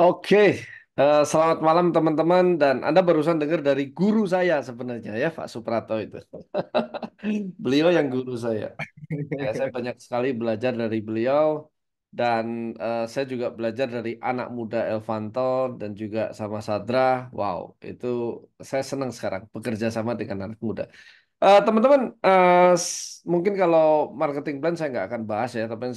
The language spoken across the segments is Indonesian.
Oke, selamat malam teman-teman dan Anda barusan dengar dari guru saya sebenarnya ya Pak Suprato itu. Beliau yang guru saya. Ya, saya banyak sekali belajar dari beliau dan saya juga belajar dari anak muda Elvanto dan juga sama Sadra. Wow, itu saya senang sekarang bekerja sama dengan anak muda. Teman-teman, mungkin kalau marketing plan saya nggak akan bahas ya, tapi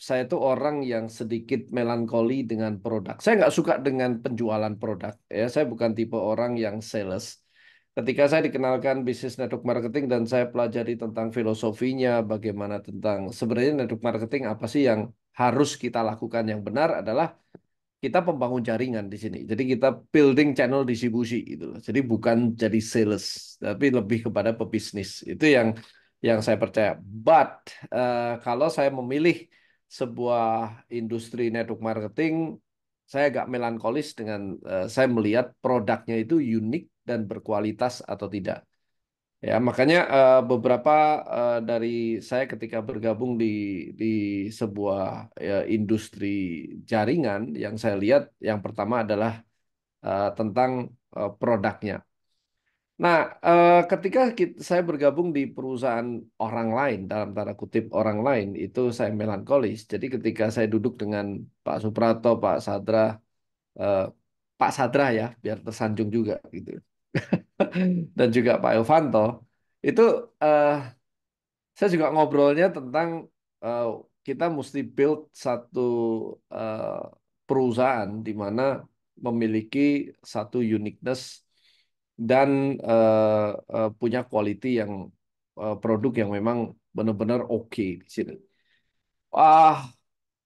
saya itu orang yang sedikit melankoli dengan produk. Saya nggak suka dengan penjualan produk. Ya, saya bukan tipe orang yang sales. Ketika saya dikenalkan bisnis network marketing dan saya pelajari tentang filosofinya, bagaimana tentang sebenarnya network marketing apa sih yang harus kita lakukan yang benar adalah kita pembangun jaringan di sini. Jadi kita building channel distribusi gitu loh. Jadi bukan jadi sales, tapi lebih kepada pebisnis. Itu yang saya percaya. But kalau saya memilih sebuah industri network marketing, saya agak melankolis dengan saya melihat produknya itu unik dan berkualitas atau tidak. Ya, makanya beberapa dari saya ketika bergabung di sebuah industri jaringan yang saya lihat yang pertama adalah tentang produknya. Nah, saya bergabung di perusahaan orang lain, dalam tanda kutip orang lain, itu saya melankolis. Jadi ketika saya duduk dengan Pak Suprato, eh, Pak Sadra ya, biar tersanjung juga gitu, dan juga Pak Ilvanto, itu eh, saya juga ngobrolnya tentang eh, kita mesti build satu eh, perusahaan di mana memiliki satu uniqueness dan punya quality yang produk yang memang benar-benar oke di sini. Ah,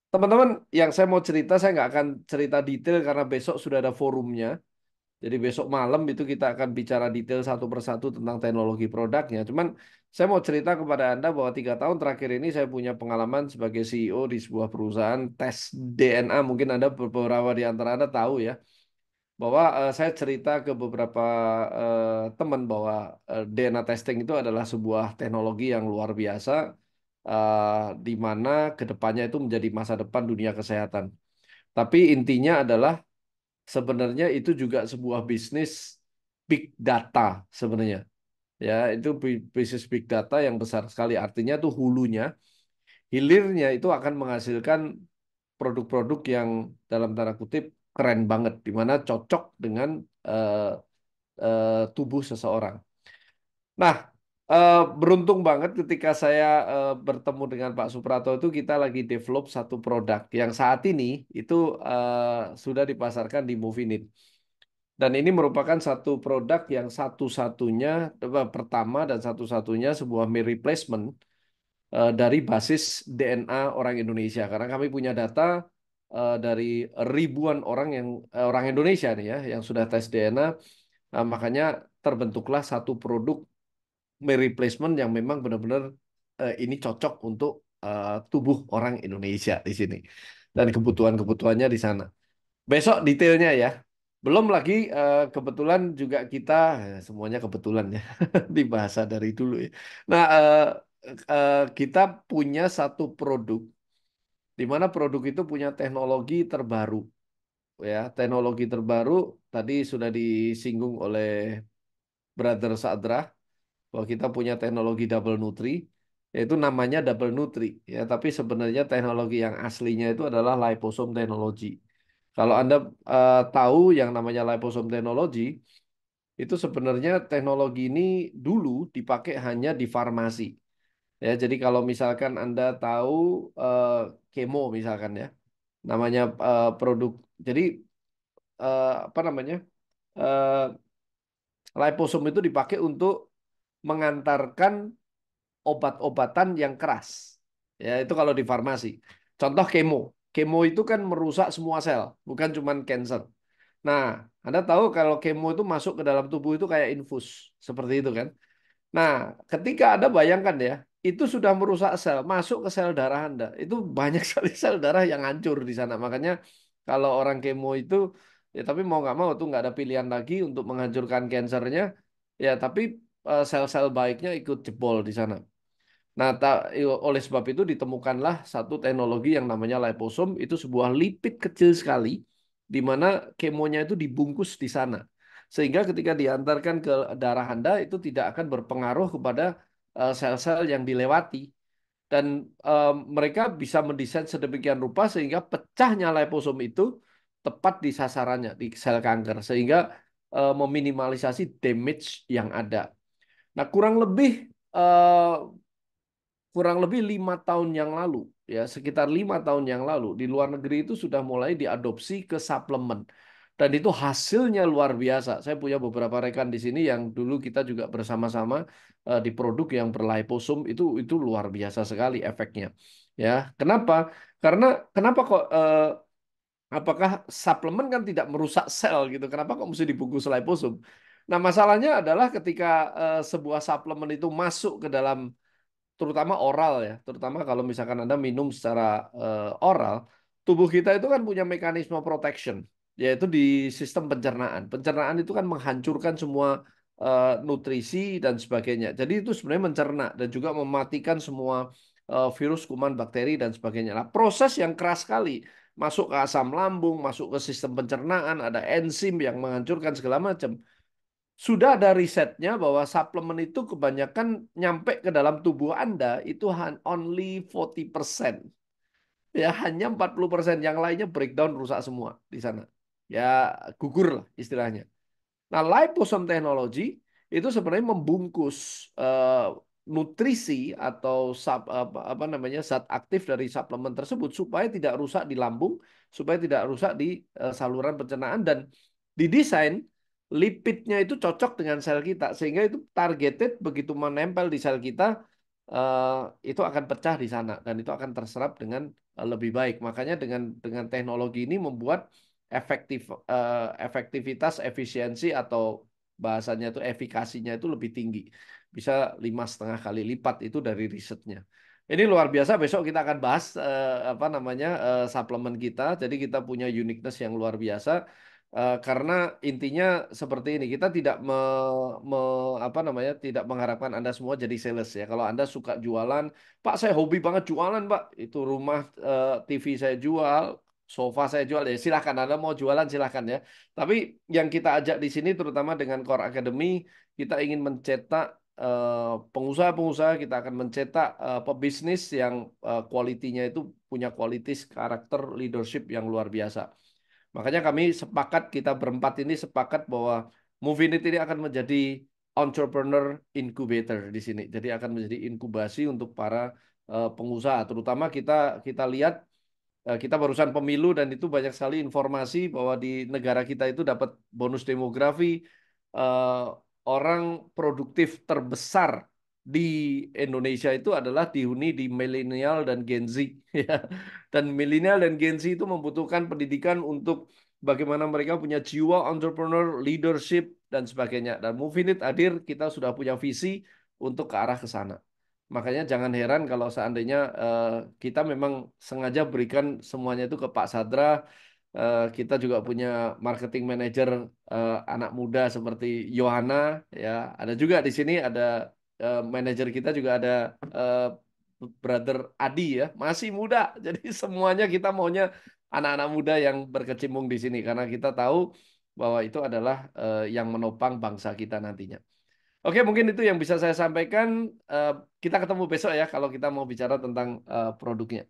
teman-teman, yang saya mau cerita saya nggak akan cerita detail karena besok sudah ada forumnya. Jadi besok malam itu kita akan bicara detail satu persatu tentang teknologi produknya. Cuman saya mau cerita kepada Anda bahwa 3 tahun terakhir ini saya punya pengalaman sebagai CEO di sebuah perusahaan tes DNA. Mungkin Anda beberapa di antara Anda tahu ya bahwa saya cerita ke beberapa teman bahwa DNA testing itu adalah sebuah teknologi yang luar biasa di mana kedepannya itu menjadi masa depan dunia kesehatan. Tapi intinya adalah sebenarnya itu juga sebuah bisnis big data sebenarnya. Ya, itu bisnis big data yang besar sekali. Artinya tuh hulunya, hilirnya itu akan menghasilkan produk-produk yang dalam tanda kutip keren banget, di mana cocok dengan eh, tubuh seseorang. Nah, beruntung banget ketika saya bertemu dengan Pak Suprato itu kita lagi develop satu produk yang saat ini itu sudah dipasarkan di Movinit. Dan ini merupakan satu produk yang satu-satunya pertama dan satu-satunya sebuah meal replacement dari basis DNA orang Indonesia. Karena kami punya data dari ribuan orang orang Indonesia nih ya yang sudah tes DNA, makanya terbentuklah satu produk meal replacement yang memang benar-benar ini cocok untuk tubuh orang Indonesia di sini dan kebutuhan-kebutuhannya di sana. Besok detailnya ya. Belum lagi kebetulan juga kita semuanya kebetulan ya di bahasa dari dulu ya. Nah, kita punya satu produk di mana produk itu punya teknologi terbaru ya. Teknologi terbaru tadi sudah disinggung oleh Brother Sadra bahwa kita punya teknologi double nutri yaitu namanya double nutri ya, tapi sebenarnya teknologi yang aslinya itu adalah liposome technology. Kalau Anda tahu yang namanya liposome technology, itu sebenarnya teknologi ini dulu dipakai hanya di farmasi. Ya, jadi kalau misalkan Anda tahu eh, kemo misalkan ya, namanya produk. Jadi apa namanya? eh, Liposome itu dipakai untuk mengantarkan obat-obatan yang keras. Ya, itu kalau di farmasi. Contoh kemo. Kemo itu kan merusak semua sel, bukan cuma cancer. Nah, Anda tahu kalau kemo itu masuk ke dalam tubuh itu kayak infus, seperti itu kan. Nah, ketika Anda bayangkan ya, itu sudah merusak sel, masuk ke sel darah Anda. Itu banyak sekali sel darah yang hancur di sana. Makanya kalau orang kemo itu, ya tapi mau nggak mau tuh nggak ada pilihan lagi untuk menghancurkan kansernya. Ya, tapi sel-sel baiknya ikut jebol di sana. Nah, oleh sebab itu ditemukanlah satu teknologi yang namanya liposome. Itu sebuah lipid kecil sekali di mana kemonya itu dibungkus di sana. Sehingga ketika diantarkan ke darah Anda itu tidak akan berpengaruh kepada sel-sel yang dilewati. Dan mereka bisa mendesain sedemikian rupa sehingga pecahnya liposom itu tepat di sasarannya, di sel kanker. Sehingga meminimalisasi damage yang ada. Nah, eh, kurang lebih 5 tahun yang lalu, ya sekitar 5 tahun yang lalu di luar negeri itu sudah mulai diadopsi ke suplemen, dan itu hasilnya luar biasa. Saya punya beberapa rekan di sini yang dulu kita juga bersama-sama di produk yang berliposum itu luar biasa sekali efeknya. Ya, kenapa? Karena kenapa kok? Apakah suplemen kan tidak merusak sel gitu? Kenapa kok mesti dibungkus liposum? Nah, masalahnya adalah ketika sebuah suplemen itu masuk ke dalam terutama oral ya, terutama kalau misalkan Anda minum secara oral, tubuh kita itu kan punya mekanisme protection, yaitu di sistem pencernaan. Pencernaan itu kan menghancurkan semua nutrisi dan sebagainya. Jadi itu sebenarnya mencerna dan juga mematikan semua virus, kuman, bakteri dan sebagainya. Nah, proses yang keras sekali masuk ke asam lambung, masuk ke sistem pencernaan, ada enzim yang menghancurkan segala macam. Sudah ada risetnya bahwa suplemen itu kebanyakan nyampe ke dalam tubuh Anda itu only 40%. Ya, hanya 40%. Yang lainnya breakdown rusak semua di sana. Ya, gugur lah istilahnya. Nah, liposome technology itu sebenarnya membungkus eh, nutrisi atau apa namanya zat aktif dari suplemen tersebut supaya tidak rusak di lambung, supaya tidak rusak di saluran pencernaan, dan didesain lipidnya itu cocok dengan sel kita sehingga itu targeted begitu menempel di sel kita eh, itu akan pecah di sana dan itu akan terserap dengan lebih baik. Makanya dengan teknologi ini membuat efektivitas, efisiensi atau bahasanya itu efikasinya itu lebih tinggi. Bisa 5,5 kali lipat itu dari risetnya. Ini luar biasa. Besok kita akan bahas apa namanya suplemen kita. Jadi kita punya uniqueness yang luar biasa. Karena intinya seperti ini, kita tidak apa namanya tidak mengharapkan Anda semua jadi sales ya. Kalau Anda suka jualan, Pak saya hobi banget jualan Pak. Itu rumah TV saya jual, sofa saya jual ya silahkan Anda mau jualan silahkan ya. Tapi yang kita ajak di sini terutama dengan Core Academy kita ingin mencetak pengusaha-pengusaha, kita akan mencetak pebisnis yang kualitinya itu punya kualitas karakter leadership yang luar biasa. Makanya kami sepakat, kita berempat ini sepakat bahwa Movinit ini akan menjadi entrepreneur incubator di sini. Jadi akan menjadi inkubasi untuk para pengusaha. Terutama kita kita lihat kita barusan pemilu dan itu banyak sekali informasi bahwa di negara kita itu dapat bonus demografi, eh, orang produktif terbesar di Indonesia itu adalah dihuni di milenial dan Gen Z ya. Dan milenial dan Gen Z itu membutuhkan pendidikan untuk bagaimana mereka punya jiwa entrepreneur, leadership dan sebagainya. Dan Movinit hadir, kita sudah punya visi untuk ke arah ke sana. Makanya jangan heran kalau seandainya kita memang sengaja berikan semuanya itu ke Pak Sadra. Kita juga punya marketing manager anak muda seperti Yohana, ya. Ada juga di sini ada manajer kita juga ada eh, brother Adi ya, masih muda. Jadi semuanya kita maunya anak-anak muda yang berkecimpung di sini karena kita tahu bahwa itu adalah yang menopang bangsa kita nantinya. Oke, mungkin itu yang bisa saya sampaikan. Eh, kita ketemu besok ya kalau kita mau bicara tentang produknya.